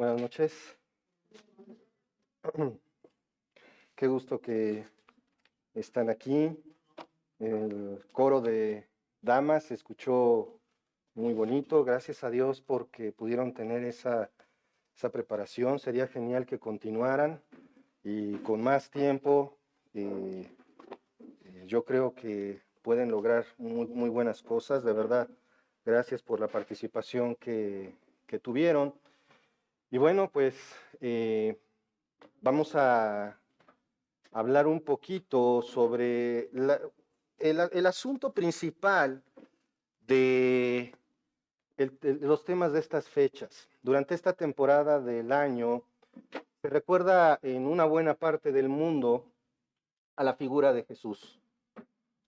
Buenas noches. Qué gusto que están aquí. El coro de damas se escuchó muy bonito. Gracias a Dios porque pudieron tener esa preparación. Sería genial que continuaran y con más tiempo yo creo que pueden lograr muy buenas cosas. De verdad, gracias por la participación que tuvieron. Y bueno, pues vamos a hablar un poquito sobre el asunto principal de los temas de estas fechas. Durante esta temporada del año se recuerda en una buena parte del mundo a la figura de Jesús.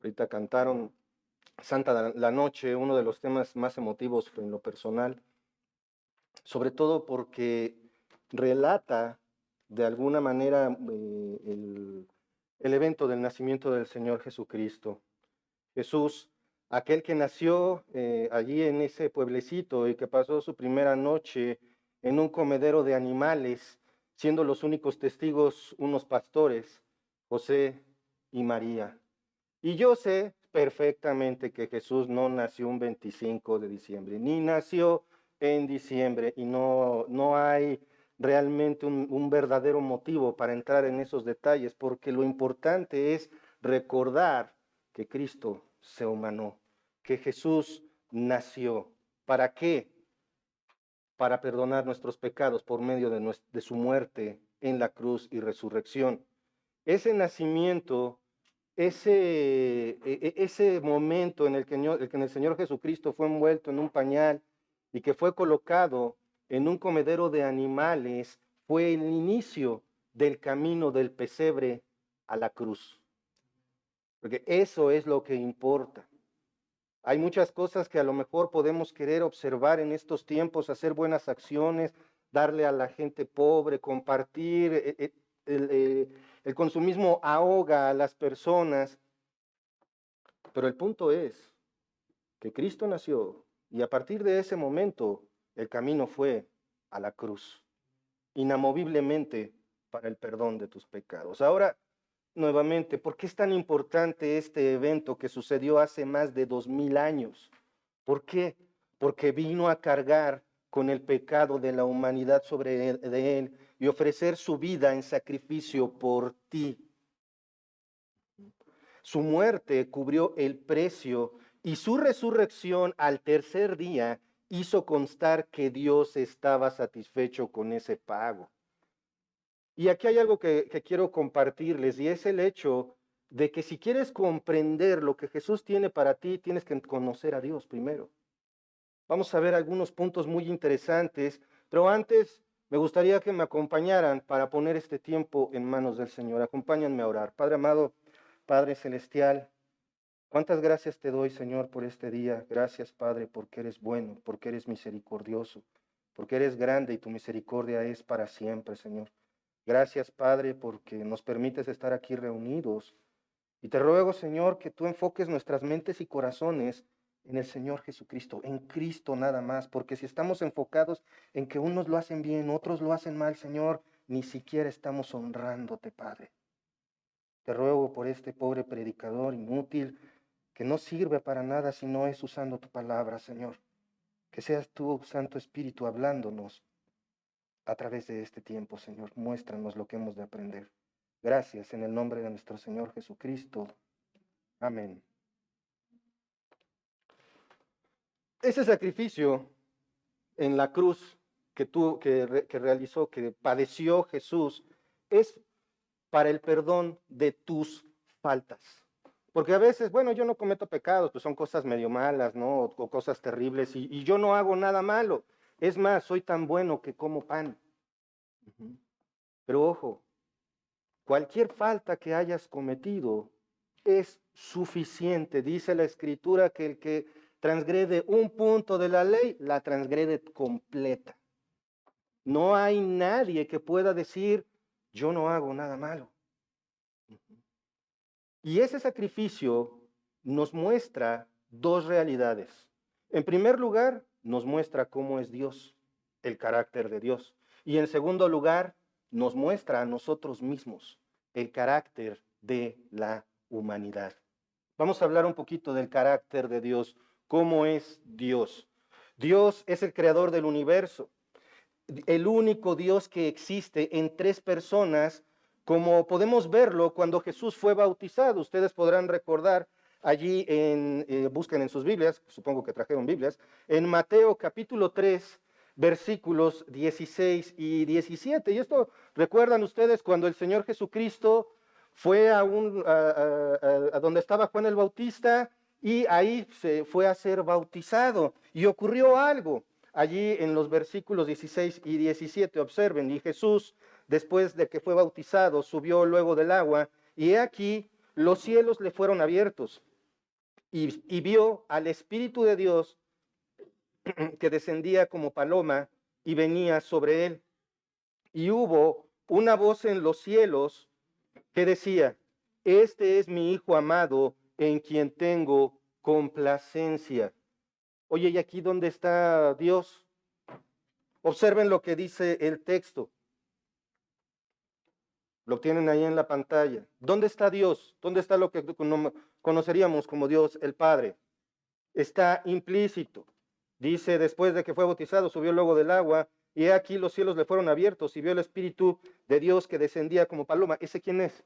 Ahorita cantaron Santa la Noche, uno de los temas más emotivos en lo personal, sobre todo porque relata de alguna manera el evento del nacimiento del Señor Jesucristo. Jesús, aquel que nació allí en ese pueblecito y que pasó su primera noche en un comedero de animales, siendo los únicos testigos unos pastores, José y María. Y yo sé perfectamente que Jesús no nació un 25 de diciembre, ni nació en diciembre, y no hay realmente un verdadero motivo para entrar en esos detalles, porque lo importante es recordar que Cristo se humanó, que Jesús nació. ¿Para qué? Para perdonar nuestros pecados por medio de su muerte en la cruz y resurrección. Ese nacimiento, ese momento en el que el Señor Jesucristo fue envuelto en un pañal y que fue colocado en un comedero de animales, fue el inicio del camino del pesebre a la cruz. Porque eso es lo que importa. Hay muchas cosas que a lo mejor podemos querer observar en estos tiempos, hacer buenas acciones, darle a la gente pobre, compartir. El consumismo ahoga a las personas, pero el punto es que Cristo nació y a partir de ese momento el camino fue a la cruz, inamoviblemente para el perdón de tus pecados. Ahora, nuevamente, ¿por qué es tan importante este evento que sucedió hace más de 2000 años? ¿Por qué? Porque vino a cargar con el pecado de la humanidad sobre él y ofrecer su vida en sacrificio por ti. Su muerte cubrió el precio y su resurrección al tercer día hizo constar que Dios estaba satisfecho con ese pago. Y aquí hay algo que quiero compartirles, y es el hecho de que si quieres comprender lo que Jesús tiene para ti, tienes que conocer a Dios primero. Vamos a ver algunos puntos muy interesantes, pero antes me gustaría que me acompañaran para poner este tiempo en manos del Señor. Acompáñenme a orar. Padre amado, Padre celestial, cuántas gracias te doy, Señor, por este día. Gracias, Padre, porque eres bueno, porque eres misericordioso, porque eres grande y tu misericordia es para siempre, Señor. Gracias, Padre, porque nos permites estar aquí reunidos. Y te ruego, Señor, que tú enfoques nuestras mentes y corazones en el Señor Jesucristo, en Cristo nada más, porque si estamos enfocados en que unos lo hacen bien, otros lo hacen mal, Señor, ni siquiera estamos honrándote, Padre. Te ruego por este pobre predicador inútil que no sirve para nada si no es usando tu palabra, Señor. Que seas tú, Santo Espíritu, hablándonos a través de este tiempo, Señor. Muéstranos lo que hemos de aprender. Gracias en el nombre de nuestro Señor Jesucristo. Amén. Ese sacrificio en la cruz que realizó, que padeció Jesús, es para el perdón de tus faltas. Porque a veces, bueno, yo no cometo pecados, pues son cosas medio malas, ¿no? O cosas terribles, y yo no hago nada malo. Es más, soy tan bueno que como pan. Pero ojo, cualquier falta que hayas cometido es suficiente. Dice la Escritura que el que transgrede un punto de la ley, la transgrede completa. No hay nadie que pueda decir, yo no hago nada malo. Y ese sacrificio nos muestra dos realidades. En primer lugar, nos muestra cómo es Dios, el carácter de Dios. Y en segundo lugar, nos muestra a nosotros mismos el carácter de la humanidad. Vamos a hablar un poquito del carácter de Dios. ¿Cómo es Dios? Dios es el creador del universo, el único Dios que existe en tres personas, como podemos verlo cuando Jesús fue bautizado. Ustedes podrán recordar allí, busquen en sus Biblias, supongo que trajeron Biblias, en Mateo capítulo 3, versículos 16 y 17. Y esto, ¿recuerdan ustedes cuando el Señor Jesucristo fue a donde estaba Juan el Bautista y ahí se fue a ser bautizado? Y ocurrió algo allí en los versículos 16 y 17, observen, y Jesús, después de que fue bautizado, subió luego del agua, y he aquí, los cielos le fueron abiertos, y vio al Espíritu de Dios que descendía como paloma y venía sobre él. Y hubo una voz en los cielos que decía, este es mi Hijo amado, en quien tengo complacencia. Oye, ¿y aquí dónde está Dios? Observen lo que dice el texto. Lo tienen ahí en la pantalla. ¿Dónde está Dios? ¿Dónde está lo que conoceríamos como Dios el Padre? Está implícito. Dice, después de que fue bautizado, subió luego del agua, y he aquí los cielos le fueron abiertos, y vio el Espíritu de Dios que descendía como paloma. ¿Ese quién es?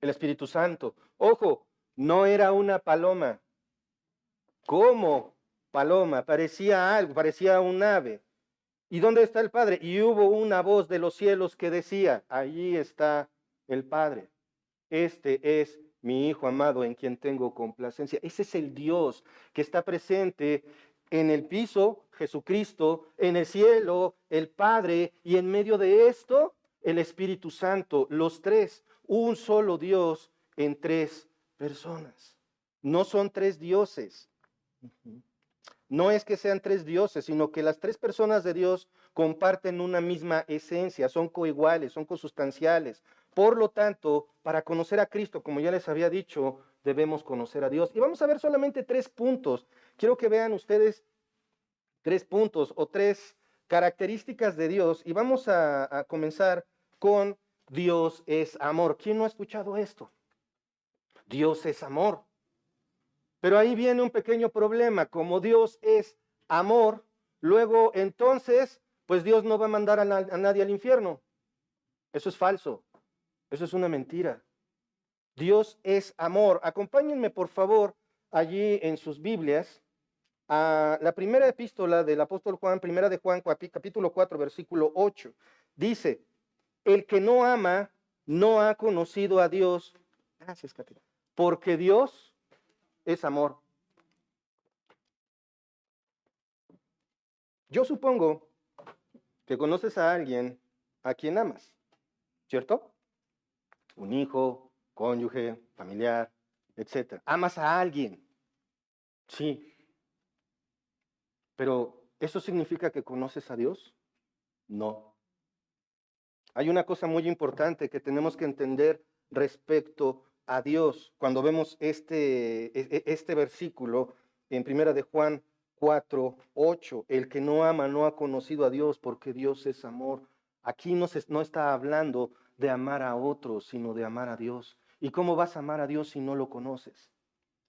El Espíritu Santo. Ojo, no era una paloma. ¿Cómo paloma? Parecía algo, parecía un ave. ¿Y dónde está el Padre? Y hubo una voz de los cielos que decía, allí está el Padre. Este es mi Hijo amado en quien tengo complacencia. Ese es el Dios que está presente en el piso, Jesucristo, en el cielo, el Padre, y en medio de esto, el Espíritu Santo, los tres, un solo Dios en tres personas. No son tres dioses. No es que sean tres dioses, sino que las tres personas de Dios comparten una misma esencia, son coiguales, son consustanciales. Por lo tanto, para conocer a Cristo, como ya les había dicho, debemos conocer a Dios. Y vamos a ver solamente 3 puntos. Quiero que vean ustedes 3 puntos o 3 características de Dios. Y vamos a comenzar con Dios es amor. ¿Quién no ha escuchado esto? Dios es amor. Pero ahí viene un pequeño problema. Como Dios es amor, luego entonces, pues Dios no va a mandar a nadie al infierno. Eso es falso. Eso es una mentira. Dios es amor. Acompáñenme, por favor, allí en sus Biblias, a la primera epístola del apóstol Juan, primera de Juan, capítulo 4, versículo 8. Dice, el que no ama no ha conocido a Dios. Gracias, Katy. Porque Dios es amor. Yo supongo que conoces a alguien a quien amas, ¿cierto? Un hijo, cónyuge, familiar, etc. Amas a alguien, sí. Pero ¿eso significa que conoces a Dios? No. Hay una cosa muy importante que tenemos que entender respecto a Dios. Cuando vemos este versículo en primera de Juan 4, 8, el que no ama no ha conocido a Dios porque Dios es amor. Aquí no está hablando de amar a otros, sino de amar a Dios. ¿Y cómo vas a amar a Dios si no lo conoces?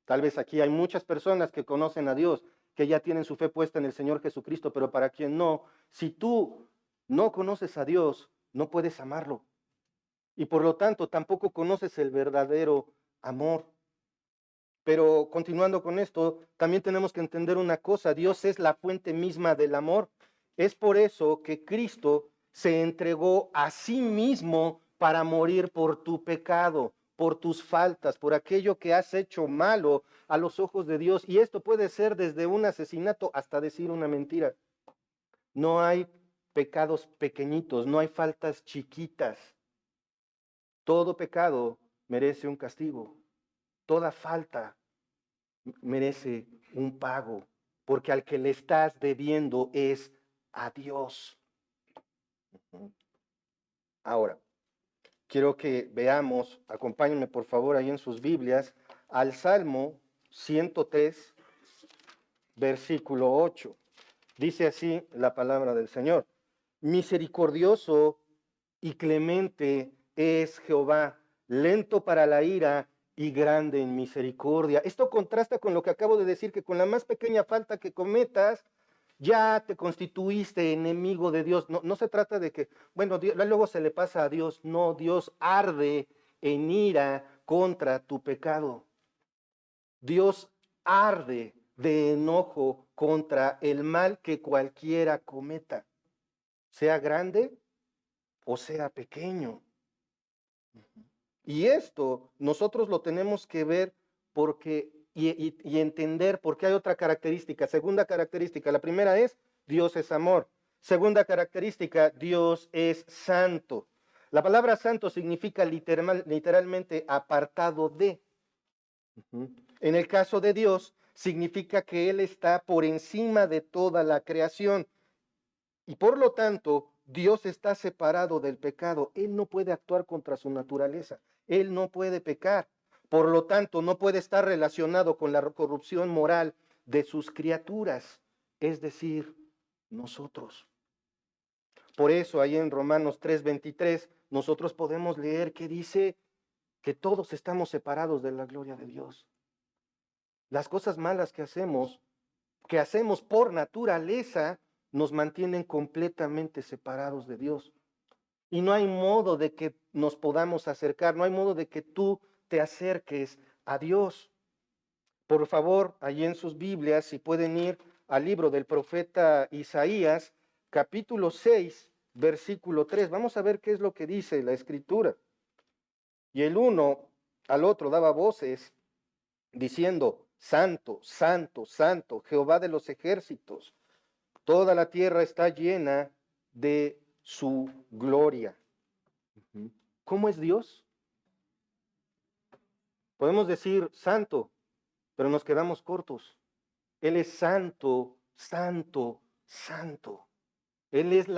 Tal vez aquí hay muchas personas que conocen a Dios, que ya tienen su fe puesta en el Señor Jesucristo, pero para quien no, si tú no conoces a Dios, no puedes amarlo. Y por lo tanto, tampoco conoces el verdadero amor. Pero continuando con esto, también tenemos que entender una cosa, Dios es la fuente misma del amor. Es por eso que Cristo se entregó a sí mismo para morir por tu pecado, por tus faltas, por aquello que has hecho malo a los ojos de Dios. Y esto puede ser desde un asesinato hasta decir una mentira. No hay pecados pequeñitos, no hay faltas chiquitas. Todo pecado merece un castigo. Toda falta merece un pago, porque al que le estás debiendo es a Dios. Ahora, quiero que veamos, acompáñenme por favor ahí en sus Biblias, al Salmo 103, versículo 8. Dice así la palabra del Señor. Misericordioso y clemente es Jehová, lento para la ira y grande en misericordia. Esto contrasta con lo que acabo de decir, que con la más pequeña falta que cometas, ya te constituiste enemigo de Dios. No, no se trata de que, bueno, luego se le pasa a Dios. No, Dios arde en ira contra tu pecado. Dios arde de enojo contra el mal que cualquiera cometa, sea grande o sea pequeño. Y esto nosotros lo tenemos que ver porque y entender porque hay otra característica. Segunda característica, la primera es Dios es amor. Segunda característica, Dios es santo. La palabra santo significa literalmente apartado de. En el caso de Dios, significa que Él está por encima de toda la creación y por lo tanto Dios está separado del pecado. Él no puede actuar contra su naturaleza. Él no puede pecar. Por lo tanto, no puede estar relacionado con la corrupción moral de sus criaturas, es decir, nosotros. Por eso, ahí en Romanos 3:23, nosotros podemos leer que dice que todos estamos separados de la gloria de Dios. Las cosas malas que hacemos por naturaleza, nos mantienen completamente separados de Dios. Y no hay modo de que nos podamos acercar, no hay modo de que tú te acerques a Dios. Por favor, allí en sus Biblias, si pueden ir al libro del profeta Isaías, capítulo 6, versículo 3. Vamos a ver qué es lo que dice la Escritura. Y el uno al otro daba voces diciendo, Santo, Santo, Santo, Jehová de los ejércitos, toda la tierra está llena de su gloria. ¿Cómo es Dios? Podemos decir santo, pero nos quedamos cortos. Él es santo, santo, santo. Él es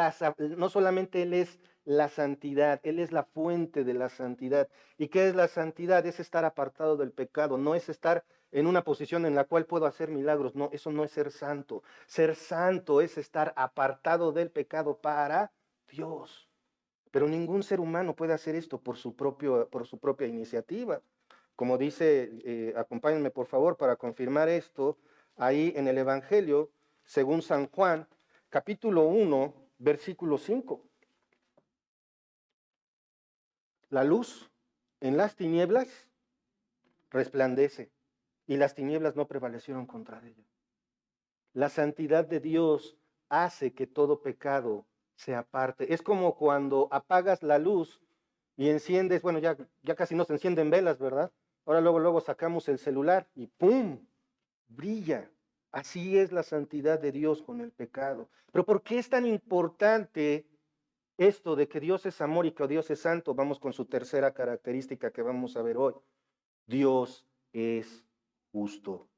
no solamente Él es la santidad, Él es la fuente de la santidad. ¿Y qué es la santidad? Es estar apartado del pecado, no es estar en una posición en la cual puedo hacer milagros. No, eso no es ser santo. Ser santo es estar apartado del pecado para Dios. Pero ningún ser humano puede hacer esto por su propia iniciativa. Como dice, acompáñenme por favor para confirmar esto, ahí en el Evangelio, según San Juan, capítulo 1, versículo 5. La luz en las tinieblas resplandece y las tinieblas no prevalecieron contra ella. La santidad de Dios hace que todo pecado se aparte. Es como cuando apagas la luz y enciendes, bueno, ya casi no se encienden velas, ¿verdad? Ahora luego sacamos el celular y ¡pum! Brilla. Así es la santidad de Dios con el pecado. Pero ¿por qué es tan importante esto de que Dios es amor y que Dios es santo? Vamos con su tercera característica que vamos a ver hoy. Dios es justo.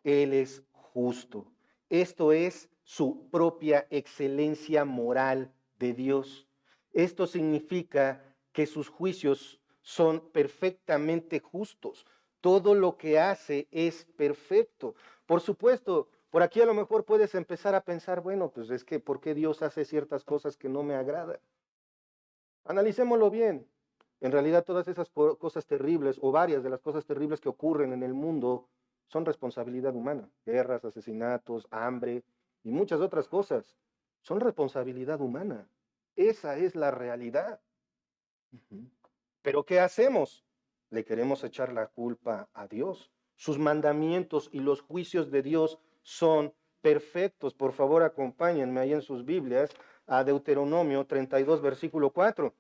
Él es justo. Esto es su propia excelencia moral de Dios. Esto significa que sus juicios son perfectamente justos. Todo lo que hace es perfecto. Por supuesto, por aquí a lo mejor puedes empezar a pensar, bueno, pues es que ¿por qué Dios hace ciertas cosas que no me agradan? Analicémoslo bien. En realidad todas esas cosas terribles o varias de las cosas terribles que ocurren en el mundo son responsabilidad humana. Guerras, asesinatos, hambre y muchas otras cosas son responsabilidad humana. Esa es la realidad. Pero ¿qué hacemos? Le queremos echar la culpa a Dios. Sus mandamientos y los juicios de Dios son perfectos. Por favor, acompáñenme ahí en sus Biblias a Deuteronomio 32, versículo 4.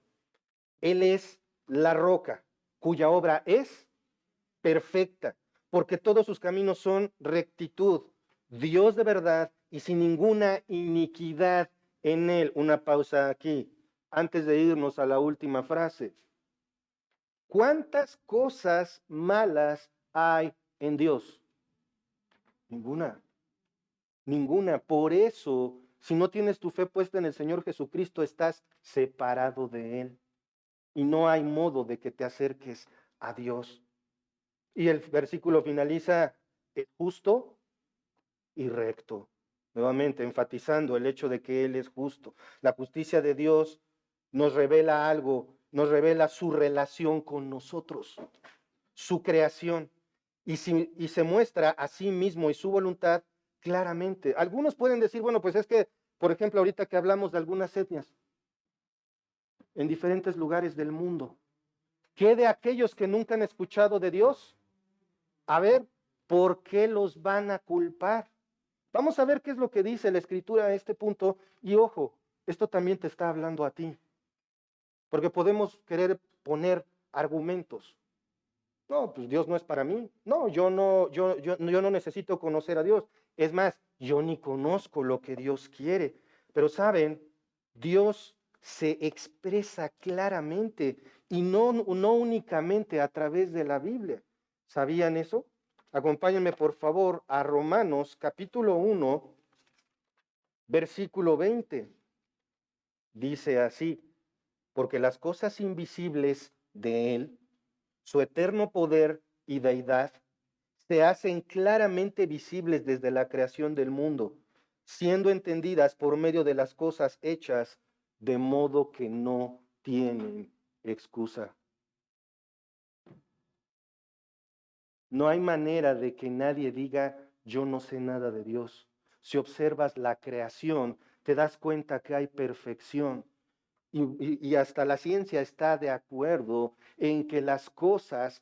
Él es la roca cuya obra es perfecta, porque todos sus caminos son rectitud, Dios de verdad y sin ninguna iniquidad en él. Una pausa aquí, antes de irnos a la última frase. ¿Cuántas cosas malas hay en Dios? Ninguna, ninguna. Por eso, si no tienes tu fe puesta en el Señor Jesucristo, estás separado de Él. Y no hay modo de que te acerques a Dios. Y el versículo finaliza, es justo y recto. nuevamente enfatizando el hecho de que Él es justo. La justicia de Dios nos revela algo, nos revela su relación con nosotros, su creación, y se muestra a sí mismo y su voluntad claramente. Algunos pueden decir, bueno, pues es que, por ejemplo, ahorita que hablamos de algunas etnias en diferentes lugares del mundo, ¿qué de aquellos que nunca han escuchado de Dios? A ver, ¿por qué los van a culpar? Vamos a ver qué es lo que dice la Escritura a este punto. Y ojo, esto también te está hablando a ti, porque podemos querer poner argumentos. No, pues Dios no es para mí. No, yo no necesito conocer a Dios. Es más, yo ni conozco lo que Dios quiere. Pero saben, Dios se expresa claramente y no únicamente a través de la Biblia. ¿Sabían eso? Acompáñenme por favor a Romanos capítulo 1, versículo 20. Dice así, porque las cosas invisibles de Él, su eterno poder y deidad, se hacen claramente visibles desde la creación del mundo, siendo entendidas por medio de las cosas hechas, de modo que no tienen excusa. No hay manera de que nadie diga, yo no sé nada de Dios. Si observas la creación, te das cuenta que hay perfección. Y hasta la ciencia está de acuerdo en que las cosas,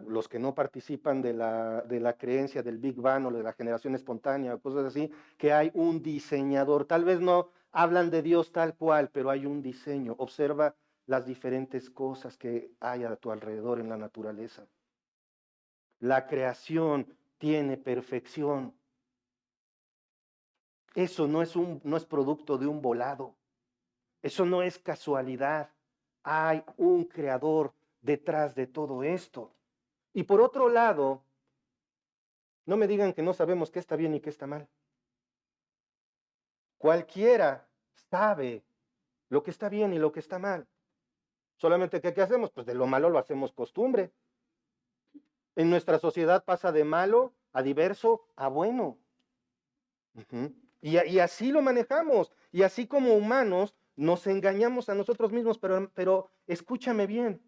los que no participan de la creencia del Big Bang o de la generación espontánea, cosas así, que hay un diseñador. Tal vez no hablan de Dios tal cual, pero hay un diseño. Observa las diferentes cosas que hay a tu alrededor en la naturaleza. La creación tiene perfección. Eso no es producto de un volado. Eso no es casualidad. Hay un creador detrás de todo esto. Y por otro lado, no me digan que no sabemos qué está bien y qué está mal. Cualquiera sabe lo que está bien y lo que está mal. Solamente que, ¿qué hacemos? Pues de lo malo lo hacemos costumbre. En nuestra sociedad pasa de malo a diverso a bueno. Y así lo manejamos. Y así como humanos nos engañamos a nosotros mismos, pero escúchame bien.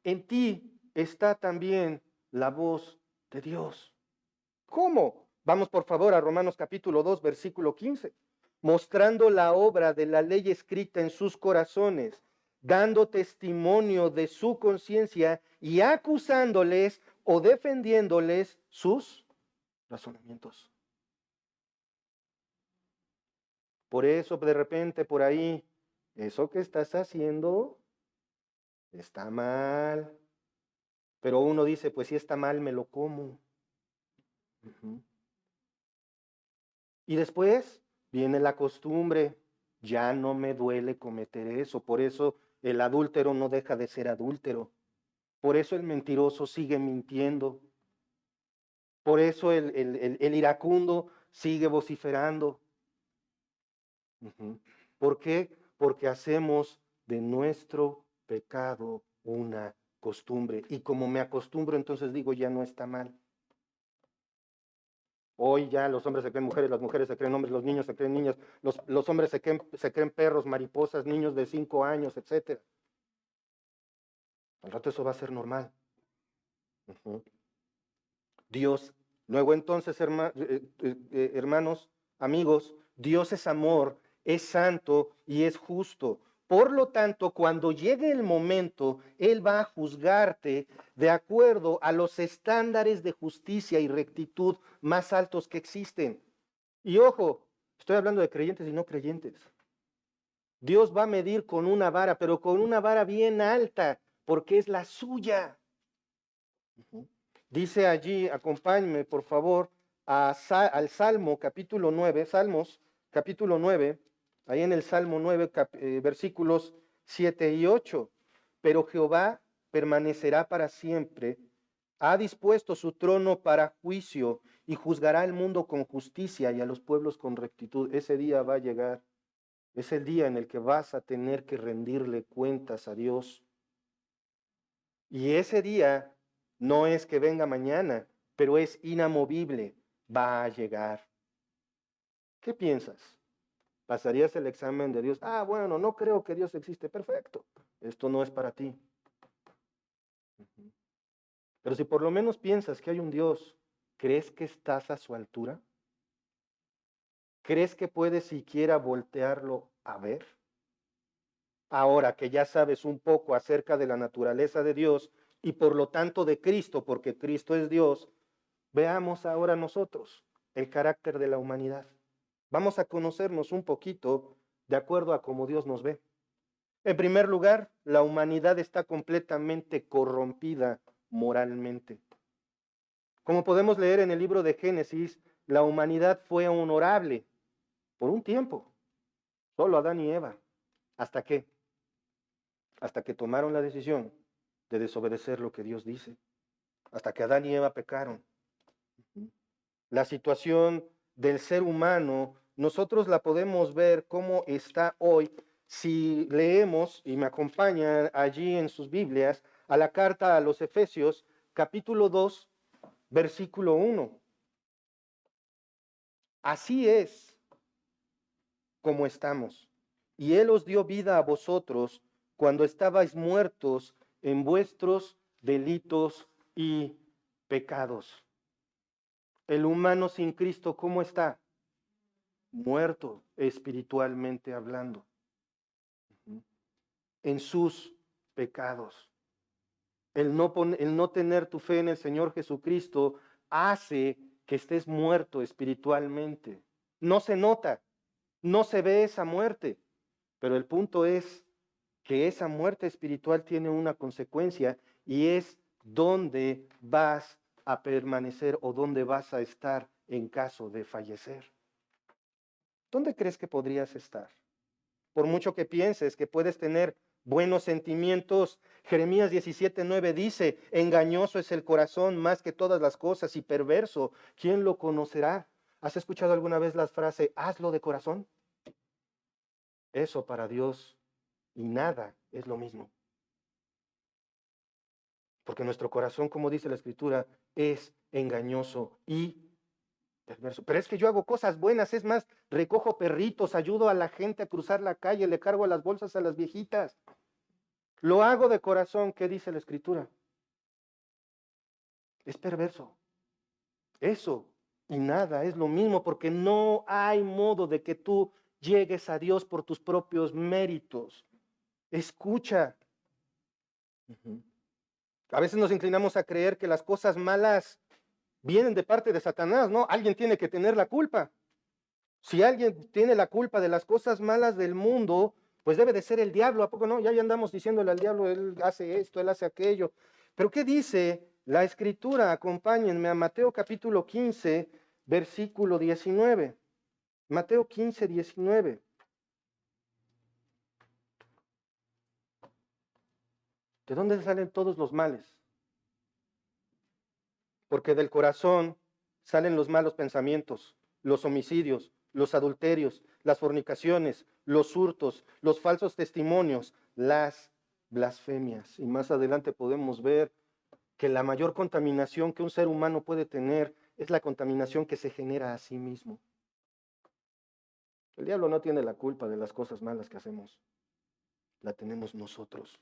En ti está también la voz de Dios. ¿Cómo? Vamos por favor a Romanos capítulo 2, versículo 15. Mostrando la obra de la ley escrita en sus corazones, dando testimonio de su conciencia y acusándoles o defendiéndoles sus razonamientos. Por eso de repente por ahí, eso que estás haciendo está mal. Pero uno dice, pues si está mal, me lo como. Y después viene la costumbre, ya no me duele cometer eso, por eso el adúltero no deja de ser adúltero, por eso el mentiroso sigue mintiendo, por eso el iracundo sigue vociferando. ¿Por qué? Porque hacemos de nuestro pecado una costumbre. Y como me acostumbro, entonces digo, ya no está mal. Hoy ya los hombres se creen mujeres, las mujeres se creen hombres, los niños se creen niñas, los hombres se creen perros, mariposas, niños de 5 años, etc. Al rato eso va a ser normal. Dios, luego entonces, hermanos, amigos, Dios es amor, es santo y es justo. Por lo tanto, cuando llegue el momento, Él va a juzgarte de acuerdo a los estándares de justicia y rectitud más altos que existen. Y ojo, estoy hablando de creyentes y no creyentes. Dios va a medir con una vara, pero con una vara bien alta, porque es la suya. Dice allí, acompáñenme por favor, al Salmo capítulo 9, Salmos capítulo 9, ahí en el Salmo 9, versículos 7 y 8. Pero Jehová permanecerá para siempre, ha dispuesto su trono para juicio y juzgará al mundo con justicia y a los pueblos con rectitud. Ese día va a llegar, es el día en el que vas a tener que rendirle cuentas a Dios. Y ese día no es que venga mañana, pero es inamovible, va a llegar. ¿Qué piensas? ¿Pasarías el examen de Dios? Ah, bueno, no creo que Dios existe. Perfecto. Esto no es para ti. Pero si por lo menos piensas que hay un Dios, ¿crees que estás a su altura? ¿Crees que puedes siquiera voltearlo a ver? Ahora que ya sabes un poco acerca de la naturaleza de Dios y por lo tanto de Cristo, porque Cristo es Dios, veamos ahora nosotros el carácter de la humanidad. Vamos a conocernos un poquito de acuerdo a cómo Dios nos ve. En primer lugar, la humanidad está completamente corrompida moralmente. Como podemos leer en el libro de Génesis, la humanidad fue honorable por un tiempo, solo Adán y Eva. ¿Hasta qué? Hasta que tomaron la decisión de desobedecer lo que Dios dice, hasta que Adán y Eva pecaron. La situación del ser humano, nosotros la podemos ver cómo está hoy si leemos, y me acompañan allí en sus Biblias, a la carta a los Efesios, capítulo 2, versículo 1. Así es como estamos. Y Él os dio vida a vosotros cuando estabais muertos en vuestros delitos y pecados. El humano sin Cristo, ¿cómo está? Muerto espiritualmente hablando, en sus pecados. El no tener tu fe en el Señor Jesucristo hace que estés muerto espiritualmente. No se nota, no se ve esa muerte, pero el punto es que esa muerte espiritual tiene una consecuencia y es dónde vas a permanecer o dónde vas a estar en caso de fallecer. ¿Dónde crees que podrías estar? Por mucho que pienses que puedes tener buenos sentimientos, Jeremías 17:9 dice, engañoso es el corazón más que todas las cosas y perverso, ¿quién lo conocerá? ¿Has escuchado alguna vez la frase, hazlo de corazón? Eso para Dios y nada es lo mismo. Porque nuestro corazón, como dice la Escritura, es engañoso y perverso. Pero es que yo hago cosas buenas, es más, recojo perritos, ayudo a la gente a cruzar la calle, le cargo las bolsas a las viejitas. Lo hago de corazón, ¿qué dice la Escritura? Es perverso. Eso y nada es lo mismo porque no hay modo de que tú llegues a Dios por tus propios méritos. Escucha. A veces nos inclinamos a creer que las cosas malas vienen de parte de Satanás, ¿no? Alguien tiene que tener la culpa. Si alguien tiene la culpa de las cosas malas del mundo, pues debe de ser el diablo, ¿a poco no? Ya andamos diciéndole al diablo, él hace esto, él hace aquello. Pero ¿qué dice la Escritura? Acompáñenme a Mateo capítulo 15, versículo 19. Mateo 15, 19. ¿De dónde salen todos los males? Porque del corazón salen los malos pensamientos, los homicidios, los adulterios, las fornicaciones, los hurtos, los falsos testimonios, las blasfemias. Y más adelante podemos ver que la mayor contaminación que un ser humano puede tener es la contaminación que se genera a sí mismo. El diablo no tiene la culpa de las cosas malas que hacemos, la tenemos nosotros.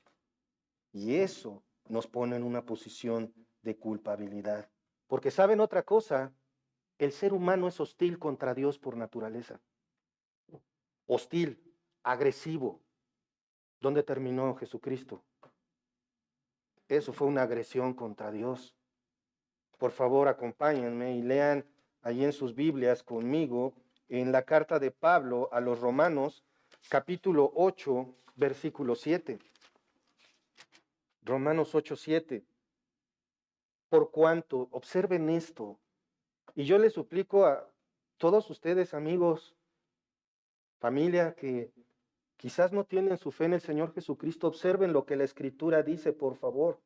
Y eso nos pone en una posición de culpabilidad. Porque ¿saben otra cosa? El ser humano es hostil contra Dios por naturaleza. Hostil, agresivo. ¿Dónde terminó Jesucristo? Eso fue una agresión contra Dios. Por favor, acompáñenme y lean allí en sus Biblias conmigo en la carta de Pablo a los Romanos, capítulo 8, versículo 7. Romanos 8, 7. Por cuanto, observen esto, y yo les suplico a todos ustedes, amigos, familia, que quizás no tienen su fe en el Señor Jesucristo, observen lo que la Escritura dice, por favor.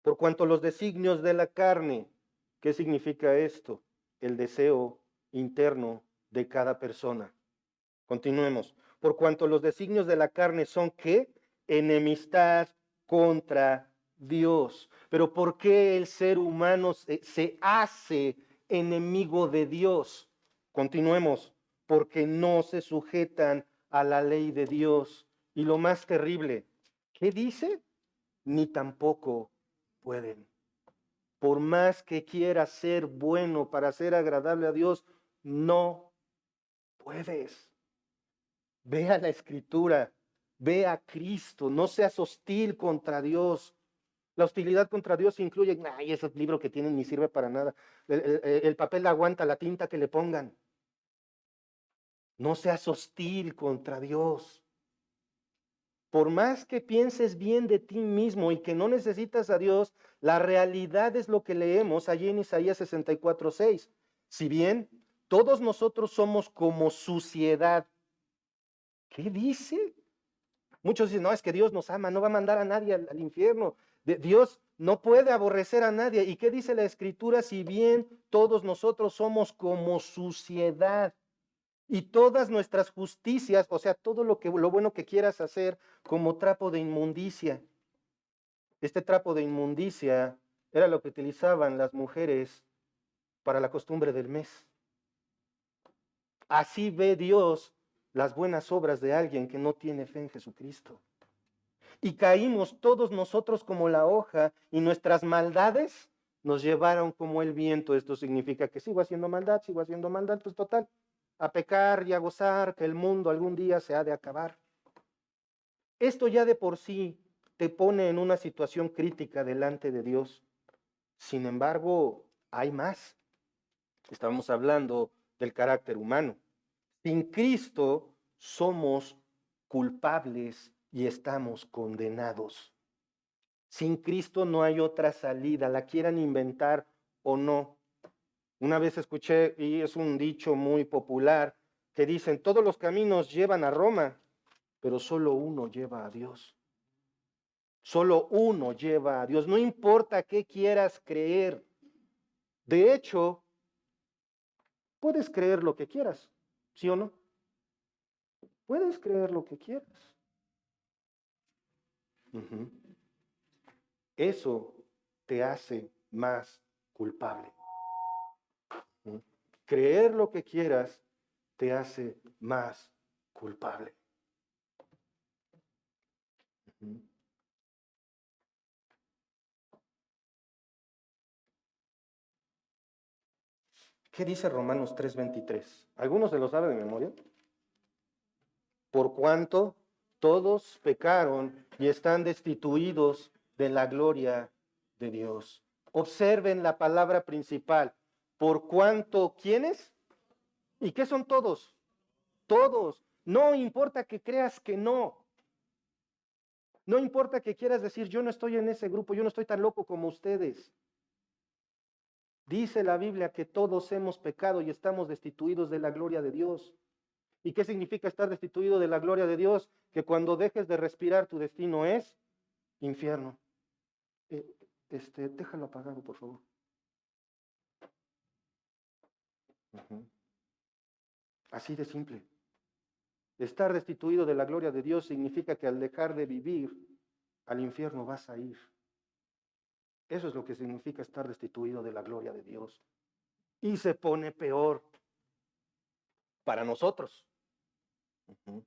Por cuanto los designios de la carne, ¿qué significa esto? El deseo interno de cada persona. Continuemos. Por cuanto los designios de la carne son ¿qué? Enemistad contra Dios. Pero ¿por qué el ser humano se hace enemigo de Dios? Continuemos. porque no se sujetan a la ley de Dios. Y lo más terrible, ¿qué dice? Ni tampoco pueden. Por más que quieras ser bueno para ser agradable a Dios, no puedes. Ve a la Escritura, ve a Cristo, no seas hostil contra Dios. La hostilidad contra Dios incluye, ay, ese libro que tienen ni sirve para nada. El papel aguanta la tinta que le pongan. No seas hostil contra Dios. Por más que pienses bien de ti mismo y que no necesitas a Dios, la realidad es lo que leemos allí en Isaías 64:6. Si bien todos nosotros somos como suciedad, ¿qué dice? Muchos dicen, no, es que Dios nos ama, no va a mandar a nadie al infierno. Dios no puede aborrecer a nadie. ¿Y qué dice la Escritura? Si bien todos nosotros somos como suciedad y todas nuestras justicias, o sea, todo lo bueno que quieras hacer como trapo de inmundicia. Este trapo de inmundicia era lo que utilizaban las mujeres para la costumbre del mes. Así ve Dios las buenas obras de alguien que no tiene fe en Jesucristo. Y caímos todos nosotros como la hoja y nuestras maldades nos llevaron como el viento. Esto significa que sigo haciendo maldad, pues total, a pecar y a gozar, que el mundo algún día se ha de acabar. Esto ya de por sí te pone en una situación crítica delante de Dios. Sin embargo, hay más. Estamos hablando del carácter humano. Sin Cristo somos culpables y estamos condenados. Sin Cristo no hay otra salida, la quieran inventar o no. Una vez escuché, y es un dicho muy popular, que dicen, todos los caminos llevan a Roma, pero solo uno lleva a Dios. Solo uno lleva a Dios. No importa qué quieras creer. De hecho, puedes creer lo que quieras, ¿sí o no? Puedes creer lo que quieras. Uh-huh. Eso te hace más culpable. Uh-huh. Creer lo que quieras te hace más culpable. Uh-huh. ¿Qué dice Romanos 3:23? ¿Algunos se lo saben de memoria? Por cuanto todos pecaron y están destituidos de la gloria de Dios. Observen la palabra principal. Por cuanto, ¿quiénes? ¿Y qué son todos? Todos. No importa que creas que no. No importa que quieras decir, yo no estoy en ese grupo, yo no estoy tan loco como ustedes. Dice la Biblia que todos hemos pecado y estamos destituidos de la gloria de Dios. ¿Y qué significa estar destituido de la gloria de Dios? Que cuando dejes de respirar tu destino es infierno. Déjalo apagado, por favor. Uh-huh. Así de simple. Estar destituido de la gloria de Dios significa que al dejar de vivir, al infierno vas a ir. Eso es lo que significa estar destituido de la gloria de Dios. Y se pone peor para nosotros. Uh-huh.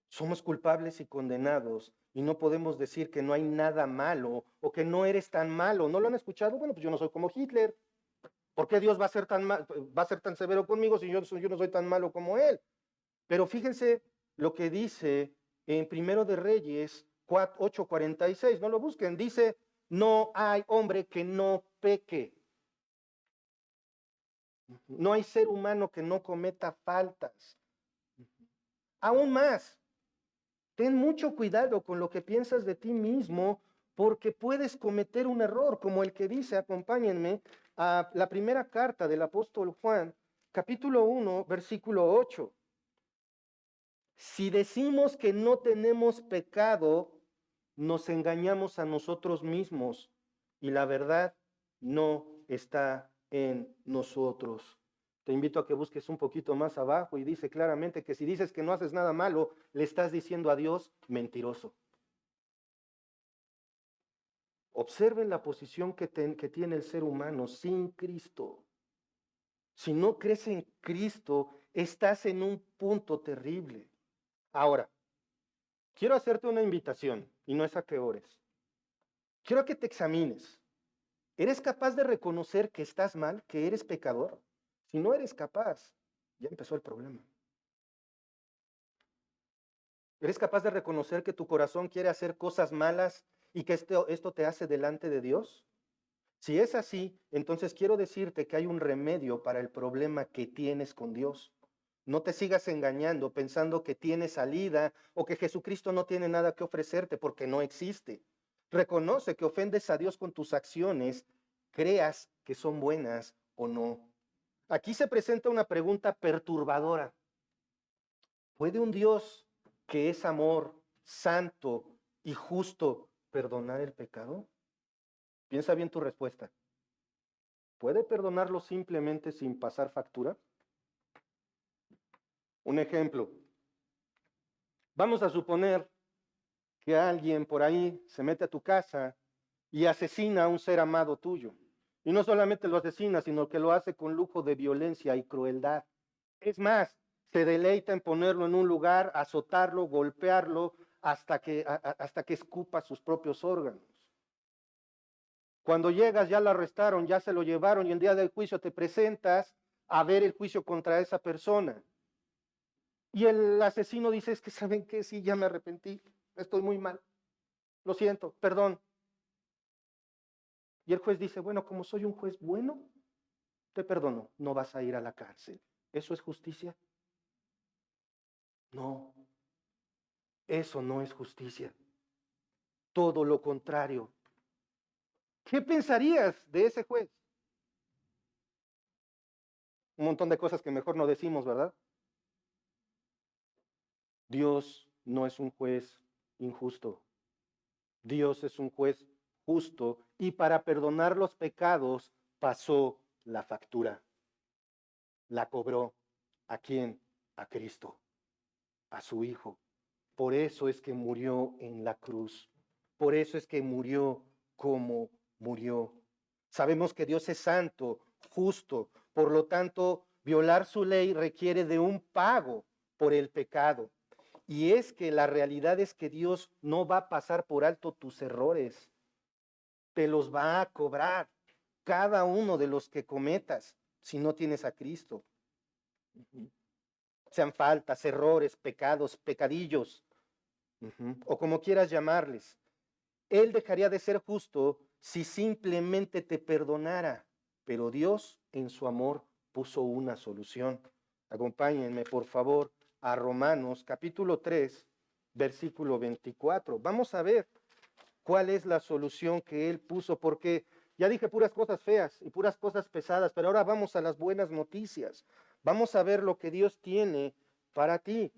Somos culpables y condenados y no podemos decir que no hay nada malo o que no eres tan malo. ¿No lo han escuchado? Bueno, pues yo no soy como Hitler. ¿Por qué Dios va a ser tan severo conmigo si yo no soy tan malo como él? Pero fíjense lo que dice en Primero de Reyes 8:46. No lo busquen. Dice, no hay hombre que no peque. No hay ser humano que no cometa faltas. Aún más, ten mucho cuidado con lo que piensas de ti mismo, porque puedes cometer un error, como el que dice, acompáñenme, a la primera carta del apóstol Juan, capítulo 1, versículo 8. Si decimos que no tenemos pecado, nos engañamos a nosotros mismos y la verdad no está en nosotros. Te invito a que busques un poquito más abajo y dice claramente que si dices que no haces nada malo, le estás diciendo a Dios mentiroso. Observen la posición que tiene el ser humano sin Cristo. Si no crees en Cristo, estás en un punto terrible. Ahora, quiero hacerte una invitación, y no es a que ores. Quiero que te examines. ¿Eres capaz de reconocer que estás mal, que eres pecador? Si no eres capaz, ya empezó el problema. ¿Eres capaz de reconocer que tu corazón quiere hacer cosas malas y que esto te hace delante de Dios? Si es así, entonces quiero decirte que hay un remedio para el problema que tienes con Dios. No te sigas engañando pensando que tiene salida o que Jesucristo no tiene nada que ofrecerte porque no existe. Reconoce que ofendes a Dios con tus acciones, creas que son buenas o no. Aquí se presenta una pregunta perturbadora. ¿Puede un Dios que es amor, santo y justo perdonar el pecado? Piensa bien tu respuesta. ¿Puede perdonarlo simplemente sin pasar factura? Un ejemplo. Vamos a suponer que alguien por ahí se mete a tu casa y asesina a un ser amado tuyo. Y no solamente lo asesina, sino que lo hace con lujo de violencia y crueldad. Es más, se deleita en ponerlo en un lugar, azotarlo, golpearlo, hasta que escupa sus propios órganos. Cuando llegas ya lo arrestaron, ya se lo llevaron y el día del juicio te presentas a ver el juicio contra esa persona. Y el asesino dice, es que ¿saben qué? Sí, ya me arrepentí, estoy muy mal, lo siento, perdón. Y el juez dice, bueno, como soy un juez bueno, te perdono, no vas a ir a la cárcel. ¿Eso es justicia? No, eso no es justicia. Todo lo contrario. ¿Qué pensarías de ese juez? Un montón de cosas que mejor no decimos, ¿verdad? Dios no es un juez injusto. Dios es un juez justo y para perdonar los pecados pasó la factura. La cobró. ¿A quién? A Cristo, a su Hijo. Por eso es que murió en la cruz. Por eso es que murió como murió. Sabemos que Dios es santo, justo. Por lo tanto, violar su ley requiere de un pago por el pecado. Y es que la realidad es que Dios no va a pasar por alto tus errores. Te los va a cobrar cada uno de los que cometas si no tienes a Cristo. Sean faltas, errores, pecados, pecadillos, o como quieras llamarles. Él dejaría de ser justo si simplemente te perdonara, pero Dios en su amor puso una solución. Acompáñenme, por favor, a Romanos capítulo 3, versículo 24. Vamos a ver cuál es la solución que Él puso, porque ya dije puras cosas feas y puras cosas pesadas, pero ahora vamos a las buenas noticias. Vamos a ver lo que Dios tiene para ti.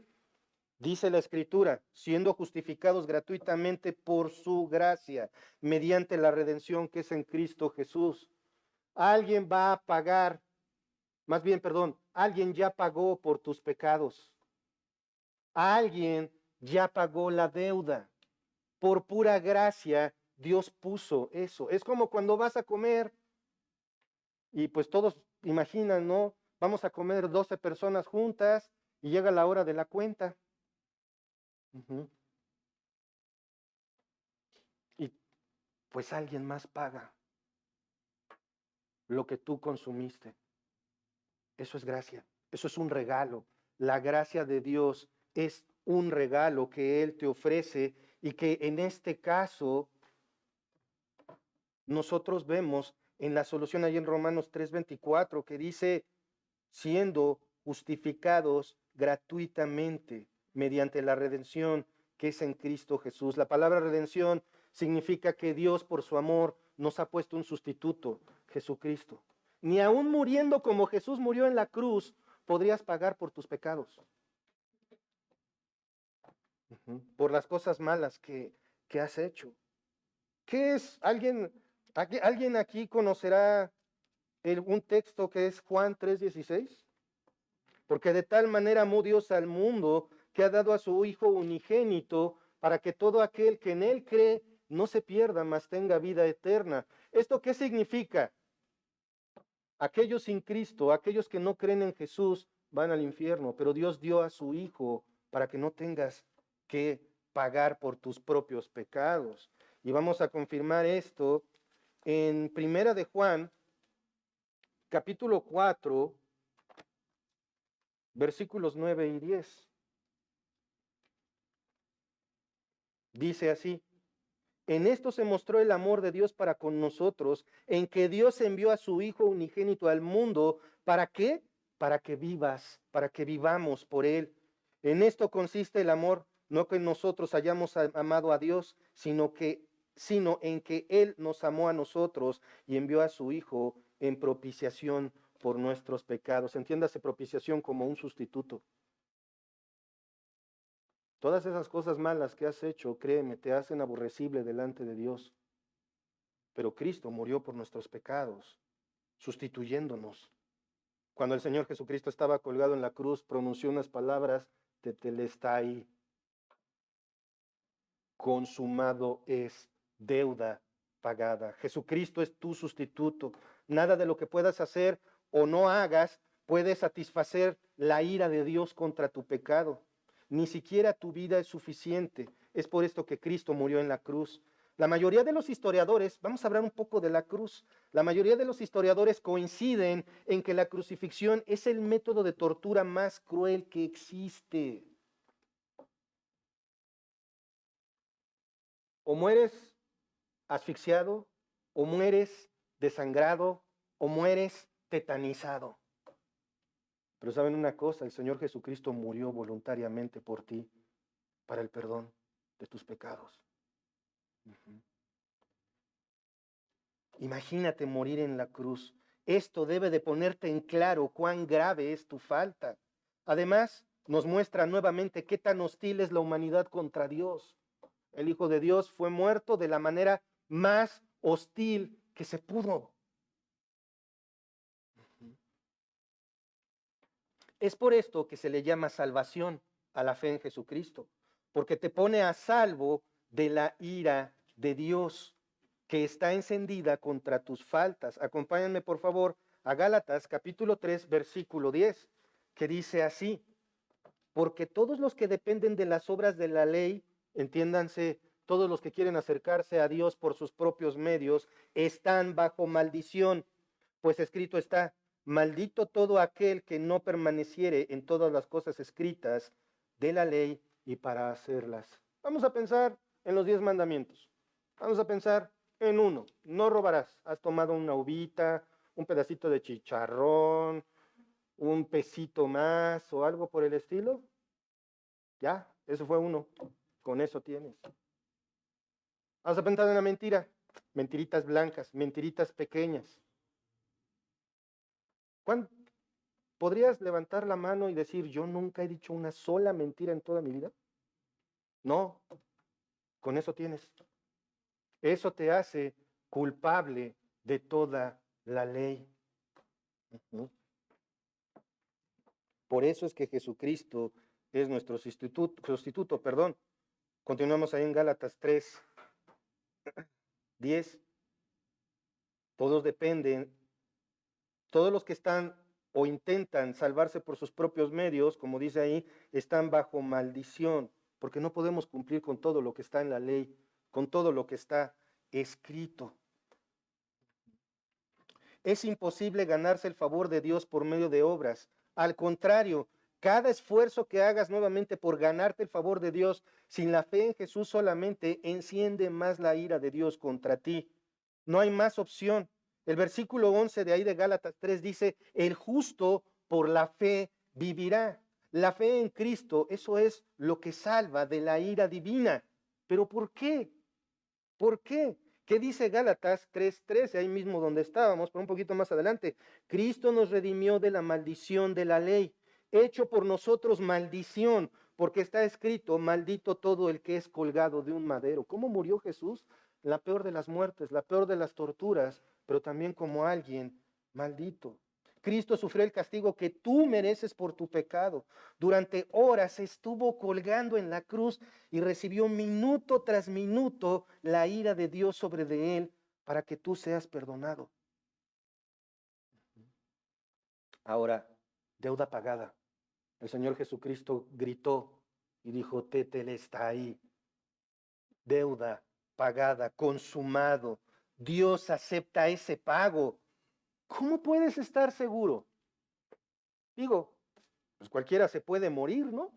Dice la Escritura, siendo justificados gratuitamente por su gracia, mediante la redención que es en Cristo Jesús. Alguien va a pagar, más bien, perdón, alguien ya pagó por tus pecados. Alguien ya pagó la deuda. Por pura gracia, Dios puso eso. Es como cuando vas a comer y pues todos imaginan, ¿no? Vamos a comer 12 personas juntas y llega la hora de la cuenta. Ujú. Y pues alguien más paga lo que tú consumiste. Eso es gracia, eso es un regalo. La gracia de Dios es un regalo que Él te ofrece y que en este caso nosotros vemos en la solución ahí en Romanos 3:24 que dice, siendo justificados gratuitamente mediante la redención que es en Cristo Jesús. La palabra redención significa que Dios por su amor nos ha puesto un sustituto, Jesucristo. Ni aún muriendo como Jesús murió en la cruz, podrías pagar por tus pecados, por las cosas malas que has hecho. ¿Qué es? ¿Alguien aquí conocerá un texto que es Juan 3:16? Porque de tal manera amó Dios al mundo que ha dado a su Hijo unigénito para que todo aquel que en Él cree no se pierda, mas tenga vida eterna. ¿Esto qué significa? Aquellos sin Cristo, aquellos que no creen en Jesús, van al infierno, pero Dios dio a su Hijo para que no tengas que pagar por tus propios pecados. Y vamos a confirmar esto en Primera de Juan, capítulo 4, versículos 9 y 10. Dice así: en esto se mostró el amor de Dios para con nosotros, en que Dios envió a su Hijo unigénito al mundo. ¿Para qué? Para que vivas, para que vivamos por Él. En esto consiste el amor, no que nosotros hayamos amado a Dios, sino en que Él nos amó a nosotros y envió a su Hijo en propiciación por nuestros pecados. Entiéndase propiciación como un sustituto. Todas esas cosas malas que has hecho, créeme, te hacen aborrecible delante de Dios. Pero Cristo murió por nuestros pecados, sustituyéndonos. Cuando el Señor Jesucristo estaba colgado en la cruz, pronunció unas palabras de telestai: consumado es, deuda pagada. Jesucristo es tu sustituto. Nada de lo que puedas hacer o no hagas puede satisfacer la ira de Dios contra tu pecado. Ni siquiera tu vida es suficiente. Es por esto que Cristo murió en la cruz. La mayoría de los historiadores, vamos a hablar un poco de la cruz, la mayoría de los historiadores coinciden en que la crucifixión es el método de tortura más cruel que existe. O mueres asfixiado, o mueres desangrado, o mueres tetanizado. Pero saben una cosa, el Señor Jesucristo murió voluntariamente por ti, para el perdón de tus pecados. Imagínate morir en la cruz. Esto debe de ponerte en claro cuán grave es tu falta. Además, nos muestra nuevamente qué tan hostil es la humanidad contra Dios. El Hijo de Dios fue muerto de la manera más hostil que se pudo. Es por esto que se le llama salvación a la fe en Jesucristo, porque te pone a salvo de la ira de Dios que está encendida contra tus faltas. Acompáñenme por favor a Gálatas capítulo 3 versículo 10, que dice así: porque todos los que dependen de las obras de la ley, entiéndanse, todos los que quieren acercarse a Dios por sus propios medios, están bajo maldición, pues escrito está: maldito todo aquel que no permaneciere en todas las cosas escritas de la ley y para hacerlas. Vamos a pensar en los 10 mandamientos. Vamos a pensar en uno: no robarás. Has tomado una uvita, un pedacito de chicharrón, un pesito más o algo por el estilo. Ya, eso fue uno. Con eso tienes. Vamos a pensar en la mentira. Mentiritas blancas, mentiritas pequeñas. ¿Cuándo podrías levantar la mano y decir: yo nunca he dicho una sola mentira en toda mi vida? No, con eso tienes. Eso te hace culpable de toda la ley. Por eso es que Jesucristo es nuestro sustituto, perdón. Continuamos ahí en Gálatas 3, 10. Todos dependen, todos los que están o intentan salvarse por sus propios medios, como dice ahí, están bajo maldición, porque no podemos cumplir con todo lo que está en la ley, con todo lo que está escrito. Es imposible ganarse el favor de Dios por medio de obras. Al contrario, cada esfuerzo que hagas nuevamente por ganarte el favor de Dios sin la fe en Jesús solamente enciende más la ira de Dios contra ti. No hay más opción. El versículo 11 de ahí de Gálatas 3 dice: el justo por la fe vivirá. La fe en Cristo, eso es lo que salva de la ira divina. ¿Pero por qué? ¿Por qué? ¿Qué dice Gálatas 3:13? Ahí mismo donde estábamos, pero un poquito más adelante. Cristo nos redimió de la maldición de la ley, hecho por nosotros maldición, porque está escrito: maldito todo el que es colgado de un madero. ¿Cómo murió Jesús? La peor de las muertes, la peor de las torturas, pero también como alguien maldito. Cristo sufrió el castigo que tú mereces por tu pecado. Durante horas estuvo colgando en la cruz y recibió minuto tras minuto la ira de Dios sobre de él para que tú seas perdonado. Ahora, deuda pagada. El Señor Jesucristo gritó y dijo, tetelestai, deuda pagada, consumado. Dios acepta ese pago. ¿Cómo puedes estar seguro? Digo, pues cualquiera se puede morir, ¿no?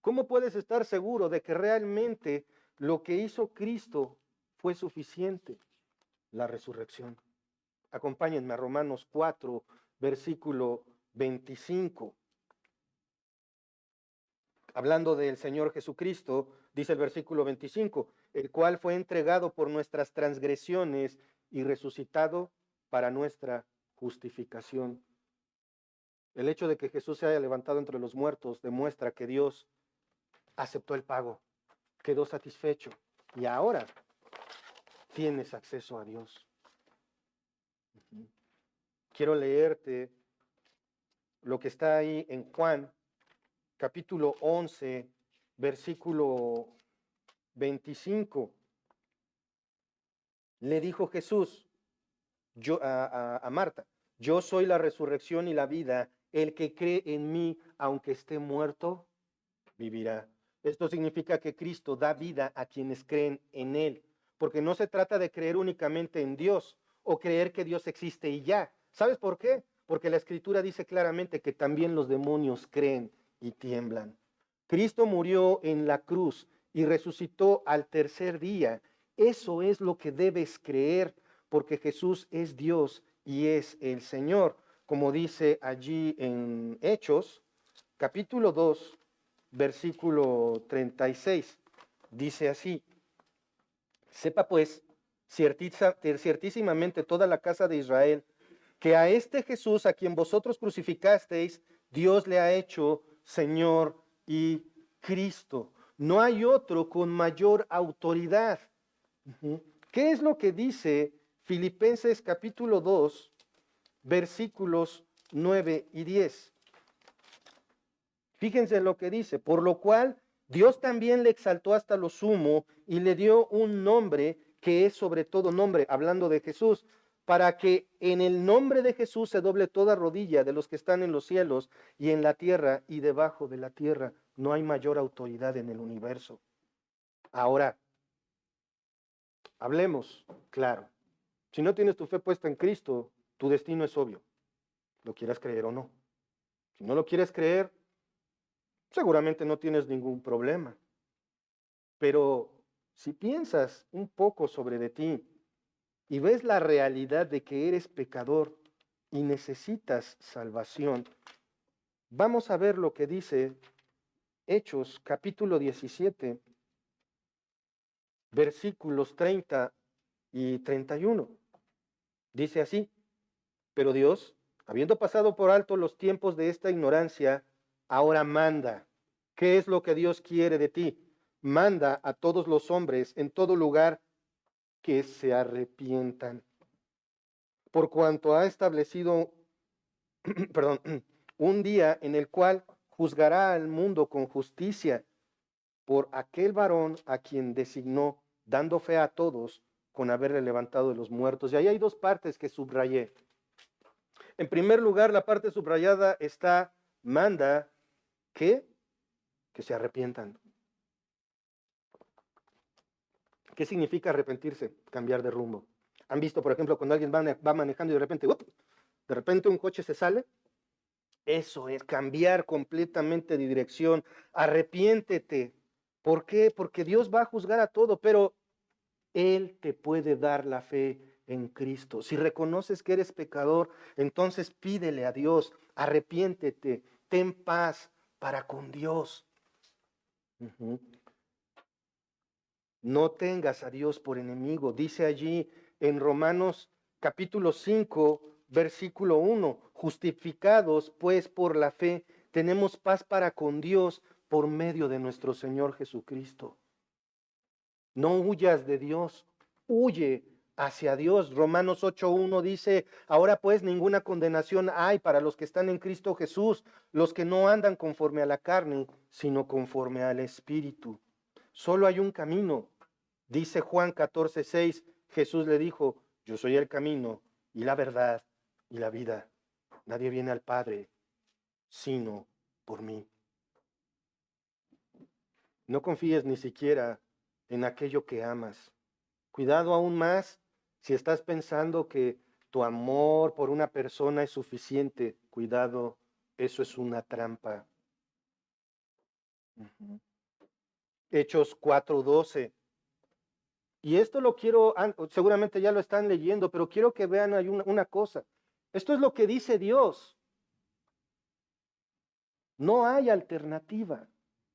¿Cómo puedes estar seguro de que realmente lo que hizo Cristo fue suficiente? La resurrección. Acompáñenme a Romanos 4, versículo 25. Hablando del Señor Jesucristo, dice el versículo 25, el cual fue entregado por nuestras transgresiones y resucitado para nuestra justificación. El hecho de que Jesús se haya levantado entre los muertos demuestra que Dios aceptó el pago, quedó satisfecho y ahora tienes acceso a Dios. Quiero leerte lo que está ahí en Juan, capítulo 11, versículo 25. Le dijo Jesús a Marta, yo soy la resurrección y la vida, el que cree en mí, aunque esté muerto, vivirá. Esto significa que Cristo da vida a quienes creen en Él, porque no se trata de creer únicamente en Dios o creer que Dios existe y ya. ¿Sabes por qué? Porque la Escritura dice claramente que también los demonios creen y tiemblan. Cristo murió en la cruz y resucitó al tercer día. Eso es lo que debes creer, porque Jesús es Dios y es el Señor, como dice allí en Hechos, capítulo 2, versículo 36. Dice así, sepa pues ciertísimamente toda la casa de Israel, que a este Jesús a quien vosotros crucificasteis, Dios le ha hecho Señor y Cristo. No hay otro con mayor autoridad. ¿Qué es lo que dice Filipenses capítulo 2, versículos 9 y 10? Fíjense lo que dice, por lo cual Dios también le exaltó hasta lo sumo y le dio un nombre que es sobre todo nombre, hablando de Jesús, para que en el nombre de Jesús se doble toda rodilla de los que están en los cielos y en la tierra y debajo de la tierra. No hay mayor autoridad en el universo. Ahora, hablemos, claro. Si no tienes tu fe puesta en Cristo, tu destino es obvio, lo quieras creer o no. Si no lo quieres creer, seguramente no tienes ningún problema. Pero si piensas un poco sobre de ti y ves la realidad de que eres pecador y necesitas salvación, vamos a ver lo que dice Hechos capítulo 17, versículos 30 y 31. Dice así, pero Dios, habiendo pasado por alto los tiempos de esta ignorancia, ahora manda. ¿Qué es lo que Dios quiere de ti? Manda a todos los hombres en todo lugar que se arrepientan. Por cuanto ha establecido, perdón, un día en el cual juzgará al mundo con justicia por aquel varón a quien designó, dando fe a todos con haberle levantado de los muertos. Y ahí hay dos partes que subrayé. En primer lugar, la parte subrayada está, manda que se arrepientan. ¿Qué significa arrepentirse? Cambiar de rumbo. ¿Han visto, por ejemplo, cuando alguien va manejando y de repente un coche se sale? Eso es cambiar completamente de dirección. Arrepiéntete. ¿Por qué? Porque Dios va a juzgar a todo, pero Él te puede dar la fe en Cristo. Si reconoces que eres pecador, entonces pídele a Dios, arrepiéntete, ten paz para con Dios. No tengas a Dios por enemigo. Dice allí en Romanos capítulo 5, versículo 1, justificados pues por la fe, tenemos paz para con Dios por medio de nuestro Señor Jesucristo. No huyas de Dios, huye hacia Dios. Romanos 8:1 dice, ahora pues ninguna condenación hay para los que están en Cristo Jesús, los que no andan conforme a la carne, sino conforme al Espíritu. Solo hay un camino. Dice Juan 14:6, Jesús le dijo, yo soy el camino y la verdad y la vida. Nadie viene al Padre sino por mí. No confíes ni siquiera en aquello que amas. Cuidado aún más si estás pensando que tu amor por una persona es suficiente. Cuidado, eso es una trampa. Ujú. Hechos 4:12. Y esto lo quiero, seguramente ya lo están leyendo, pero quiero que vean hay una cosa. Esto es lo que dice Dios. No hay alternativa.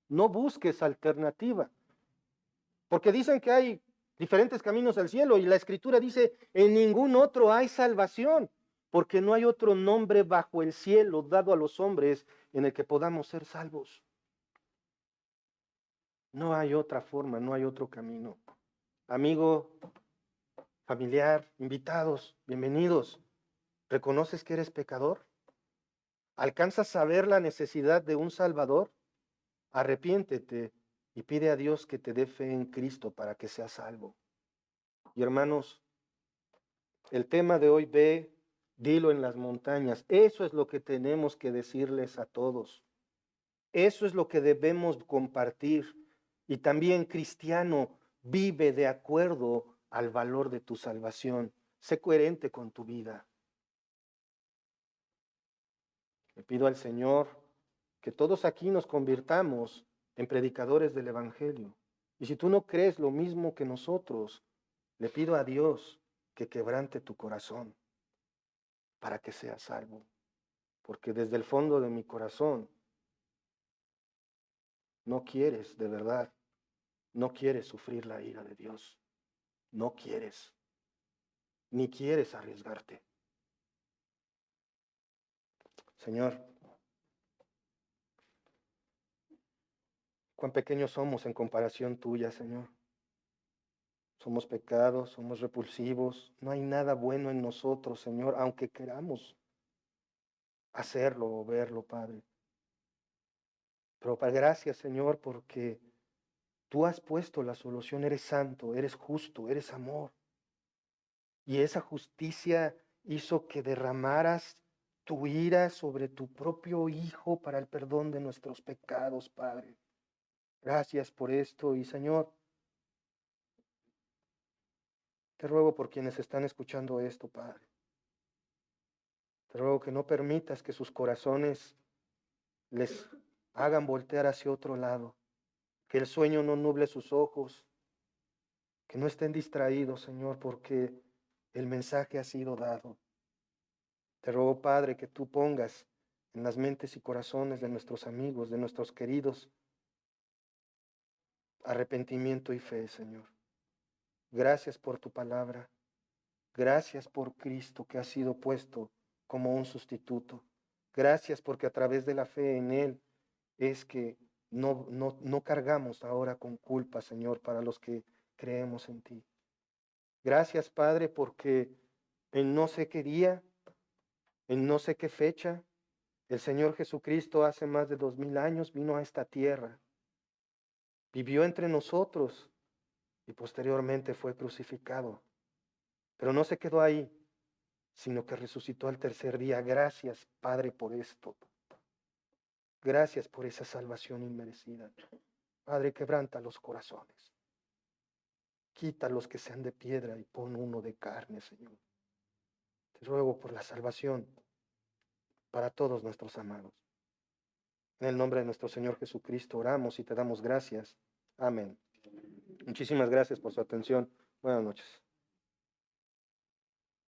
No busques alternativa. Porque dicen que hay diferentes caminos al cielo y la escritura dice, en ningún otro hay salvación, porque no hay otro nombre bajo el cielo dado a los hombres en el que podamos ser salvos. No hay otra forma, no hay otro camino. Amigo, familiar, invitados, bienvenidos. ¿Reconoces que eres pecador? ¿Alcanzas a ver la necesidad de un Salvador? Arrepiéntete y pide a Dios que te dé fe en Cristo para que seas salvo. Y hermanos, el tema de hoy, ve, dilo en las montañas. Eso es lo que tenemos que decirles a todos. Eso es lo que debemos compartir. Y también, cristiano, vive de acuerdo al valor de tu salvación. Sé coherente con tu vida. Le pido al Señor que todos aquí nos convirtamos en predicadores del Evangelio. Y si tú no crees lo mismo que nosotros, le pido a Dios que quebrante tu corazón para que seas salvo. Porque desde el fondo de mi corazón no quieres, de verdad, no quieres sufrir la ira de Dios. No quieres, ni quieres arriesgarte. Señor, cuán pequeños somos en comparación tuya, Señor. Somos pecados, somos repulsivos. No hay nada bueno en nosotros, Señor, aunque queramos hacerlo o verlo, Padre. Pero gracias, Señor, porque tú has puesto la solución. Eres santo, eres justo, eres amor. Y esa justicia hizo que derramaras tu ira sobre tu propio Hijo para el perdón de nuestros pecados, Padre. Gracias por esto. Y Señor, te ruego por quienes están escuchando esto, Padre. Te ruego que no permitas que sus corazones les hagan voltear hacia otro lado. Que el sueño no nuble sus ojos. Que no estén distraídos, Señor, porque el mensaje ha sido dado. Te ruego, Padre, que tú pongas en las mentes y corazones de nuestros amigos, de nuestros queridos, arrepentimiento y fe, Señor. Gracias por tu palabra. Gracias por Cristo que ha sido puesto como un sustituto. Gracias porque a través de la fe en Él es que no cargamos ahora con culpa, Señor, para los que creemos en ti. Gracias, Padre, porque en no sé qué día, en no sé qué fecha, el Señor Jesucristo hace más de 2000 años vino a esta tierra, vivió entre nosotros y posteriormente fue crucificado. Pero no se quedó ahí, sino que resucitó al tercer día. Gracias, Padre, por esto. Gracias por esa salvación inmerecida. Padre, quebranta los corazones. Quita los que sean de piedra y pon uno de carne, Señor. Te ruego por la salvación para todos nuestros amados. En el nombre de nuestro Señor Jesucristo oramos y te damos gracias. Amén. Muchísimas gracias por su atención. Buenas noches.